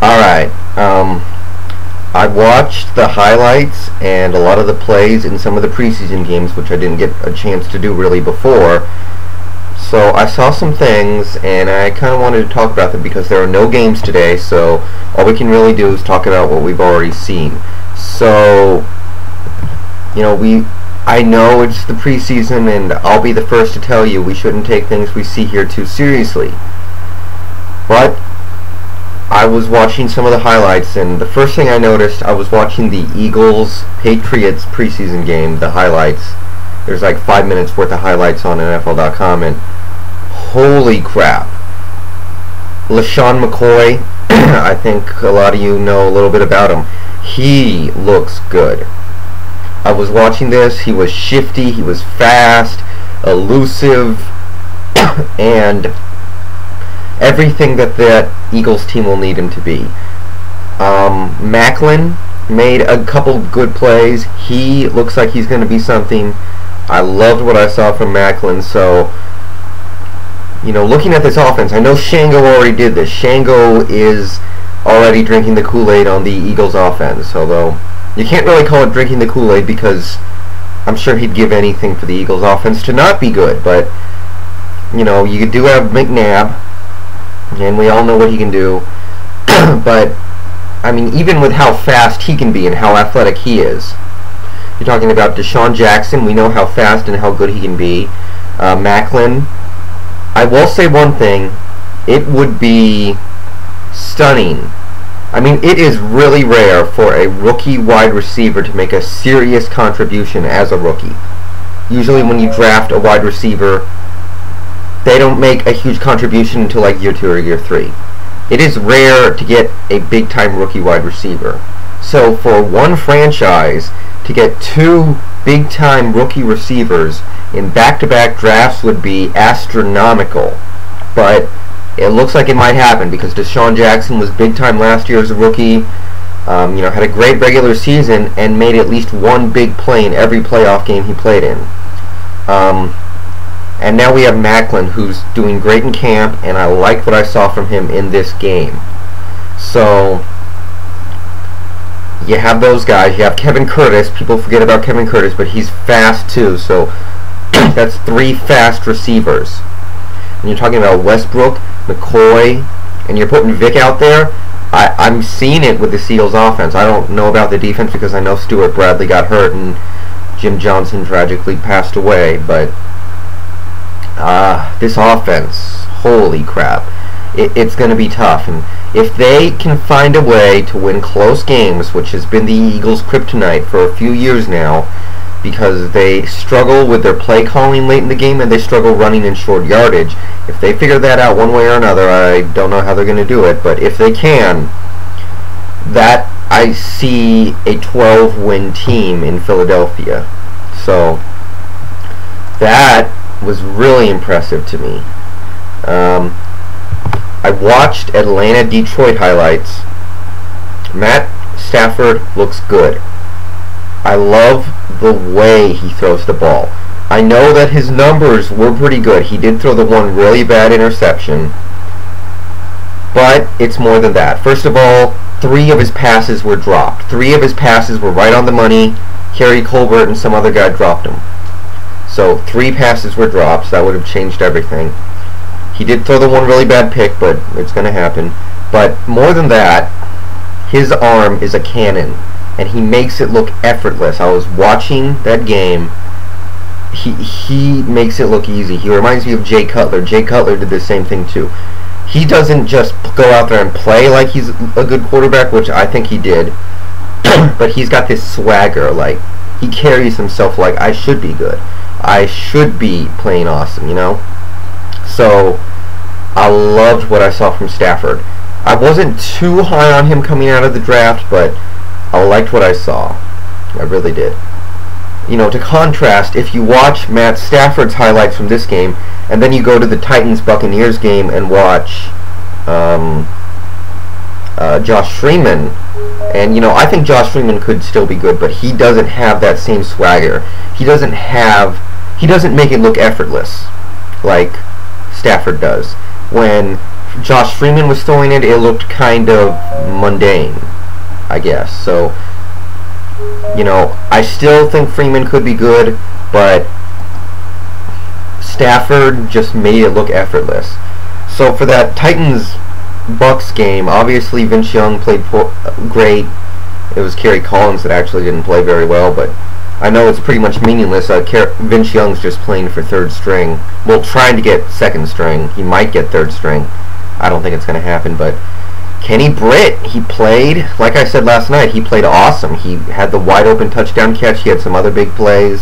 Alright, I watched the highlights and a lot of the plays in some of the preseason games, which I didn't get a chance to do really before. So I saw some things, and I kind of wanted to talk about them because there are no games today, so all we can really do is talk about what we've already seen. So, I know it's the preseason, and I'll be the first to tell you we shouldn't take things we see here too seriously. But I was watching some of the highlights, and the first thing I noticed, I was watching the Eagles-Patriots preseason game, the highlights. There's like 5 minutes worth of highlights on NFL.com, and holy crap. LaShawn McCoy, I think a lot of you know a little bit about him. He looks good. I was watching this, he was shifty, he was fast, elusive, and everything that Eagles team will need him to be. Macklin made a couple good plays. He looks like he's going to be something. I loved what I saw from Macklin. So, looking at this offense, I know Shango already did this. Shango is already drinking the Kool-Aid on the Eagles offense, although you can't really call it drinking the Kool-Aid because I'm sure he'd give anything for the Eagles offense to not be good. But, you do have McNabb, and we all know what he can do. But, I mean, even with how fast he can be and how athletic he is, you're talking about Deshaun Jackson. We know how fast and how good he can be. Macklin. I will say one thing. It would be stunning. I mean, it is really rare for a rookie wide receiver to make a serious contribution as a rookie. Usually when you draft a wide receiver, they don't make a huge contribution until like year 2 or year 3. It is rare to get a big-time rookie wide receiver. So for one franchise to get 2 big-time rookie receivers in back-to-back drafts would be astronomical. But it looks like it might happen because Deshaun Jackson was big-time last year as a rookie. Had a great regular season and made at least one big play in every playoff game he played in. And now we have Macklin, who's doing great in camp, and I like what I saw from him in this game. So, you have those guys. You have Kevin Curtis. People forget about Kevin Curtis, but he's fast too. So, that's 3 fast receivers. And you're talking about Westbrook, McCoy, and you're putting Vic out there. I'm seeing it with the Seals offense. I don't know about the defense because I know Stuart Bradley got hurt and Jim Johnson tragically passed away, but this offense, holy crap, it's going to be tough. And if they can find a way to win close games, which has been the Eagles' kryptonite for a few years now, because they struggle with their play calling late in the game and they struggle running in short yardage. If they figure that out one way or another, I don't know how they're going to do it, but if they can, that I see a 12-win team in Philadelphia. So that was really impressive to me. I watched Atlanta-Detroit highlights. Matt Stafford looks good. I love the way he throws the ball. I know that his numbers were pretty good. He did throw the one really bad interception, but it's more than that. First of all, 3 of his passes were dropped. 3 of his passes were right on the money. Kerry Colbert and some other guy dropped them. So 3 passes were dropped, so that would have changed everything. He did throw the one really bad pick, but it's going to happen. But more than that, his arm is a cannon, and he makes it look effortless. I was watching that game. He makes it look easy. He reminds me of Jay Cutler. Jay Cutler did the same thing too. He doesn't just go out there and play like he's a good quarterback, which I think he did, but he's got this swagger. Like, he carries himself like, I should be good. I should be playing awesome, So, I loved what I saw from Stafford. I wasn't too high on him coming out of the draft, but I liked what I saw. I really did. To contrast, if you watch Matt Stafford's highlights from this game, and then you go to the Titans-Buccaneers game and watch Josh Freeman, and I think Josh Freeman could still be good, but he doesn't have that same swagger. He doesn't make it look effortless like Stafford does. When Josh Freeman was throwing it, it looked kind of mundane, I guess. So, you know, I still think Freeman could be good, but Stafford just made it look effortless. So for that Titans-Bucks game, obviously Vince Young played great. It was Kerry Collins that actually didn't play very well, but I know it's pretty much meaningless. Vince Young's just playing for third string. Well, trying to get second string. He might get third string. I don't think it's going to happen, but Kenny Britt, he played, like I said last night, he played awesome. He had the wide open touchdown catch. He had some other big plays.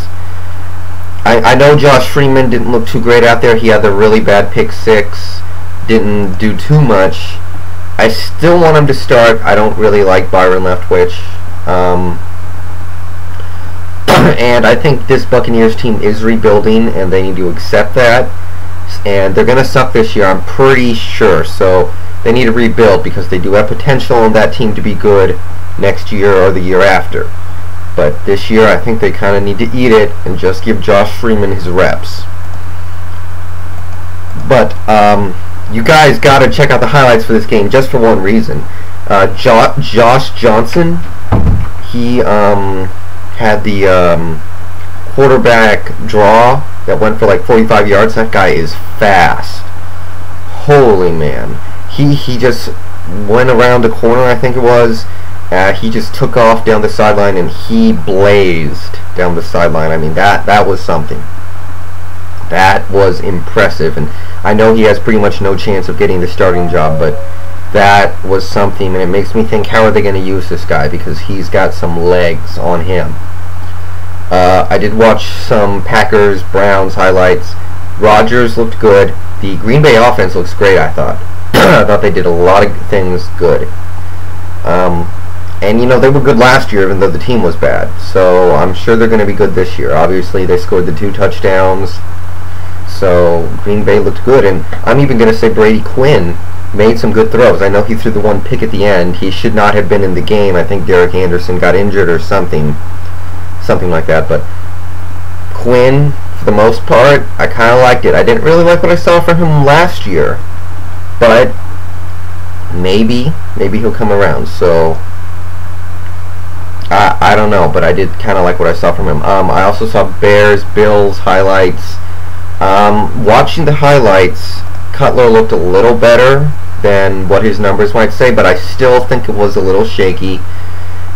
I know Josh Freeman didn't look too great out there. He had the really bad pick six. Didn't do too much. I still want him to start. I don't really like Byron Leftwich. And I think this Buccaneers team is rebuilding, and they need to accept that. And they're going to suck this year, I'm pretty sure. So they need to rebuild because they do have potential in that team to be good next year or the year after. But this year, I think they kind of need to eat it and just give Josh Freeman his reps. But you guys got to check out the highlights for this game just for one reason. Josh Johnson, he had the quarterback draw that went for like 45 yards. That guy is fast. Holy man. He just went around the corner, I think it was. He just took off down the sideline and he blazed down the sideline. I mean, that was something. That was impressive. And I know he has pretty much no chance of getting the starting job, but that was something. And it makes me think, how are they going to use this guy? Because he's got some legs on him. I did watch some Packers-Browns highlights. Rodgers looked good. The Green Bay offense looks great, I thought. I thought they did a lot of things good. And, you know, they were good last year, even though the team was bad. So I'm sure they're going to be good this year. Obviously, they scored the 2 touchdowns. So Green Bay looked good. And I'm even going to say Brady Quinn made some good throws. I know he threw the one pick at the end. He should not have been in the game. I think Derek Anderson got injured or something like that. But Quinn, for the most part, I kind of liked it. I didn't really like what I saw from him last year. But maybe he'll come around. So I don't know, but I did kind of like what I saw from him. I also saw Bears-Bills highlights. Watching the highlights, Cutler looked a little better than what his numbers might say, but I still think it was a little shaky.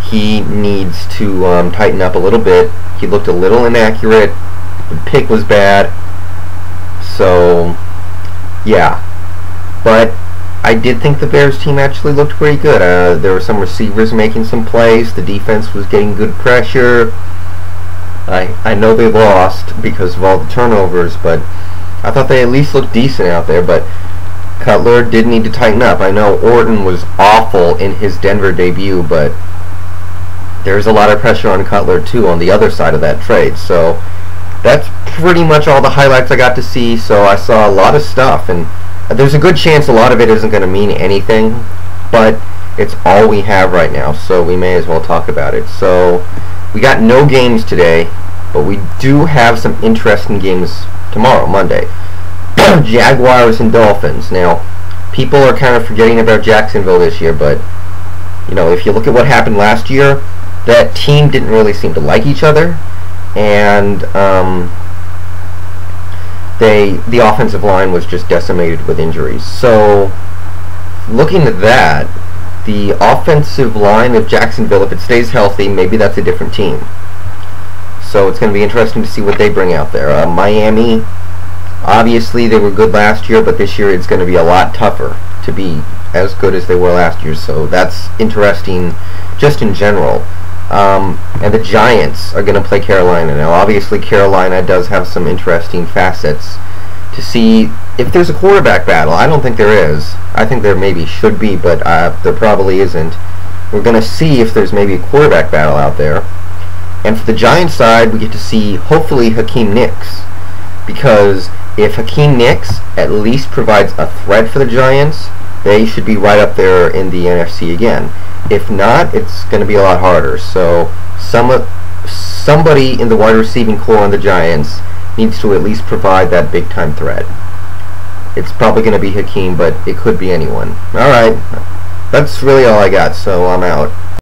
He needs to tighten up a little bit. He looked a little inaccurate. The pick was bad. So, yeah. But I did think the Bears team actually looked pretty good. There were some receivers making some plays. The defense was getting good pressure. I know they lost because of all the turnovers, but I thought they at least looked decent out there. But Cutler did need to tighten up. I know Orton was awful in his Denver debut, but there's a lot of pressure on Cutler too on the other side of that trade. So that's pretty much all the highlights I got to see. So I saw a lot of stuff, and there's a good chance a lot of it isn't going to mean anything, but it's all we have right now, so we may as well talk about it. So we got no games today, but we do have some interesting games tomorrow, Monday. Jaguars and Dolphins. Now, people are kind of forgetting about Jacksonville this year, but you know, if you look at what happened last year, that team didn't really seem to like each other, and the offensive line was just decimated with injuries. So, looking at that, the offensive line of Jacksonville, if it stays healthy, maybe that's a different team. So it's going to be interesting to see what they bring out there. Miami, obviously they were good last year, but this year it's going to be a lot tougher to be as good as they were last year. So that's interesting just in general. And the Giants are going to play Carolina. Now, obviously, Carolina does have some interesting facets to see if there's a quarterback battle. I don't think there is. I think there maybe should be, but there probably isn't. We're going to see if there's maybe a quarterback battle out there. And for the Giants side, we get to see, hopefully, Hakeem Nicks. Because if Hakeem Nicks at least provides a threat for the Giants, they should be right up there in the NFC again. If not, it's going to be a lot harder. So somebody in the wide receiving core on the Giants needs to at least provide that big-time threat. it's probably going to be Hakeem, but it could be anyone. Alright, that's really all I got, so I'm out.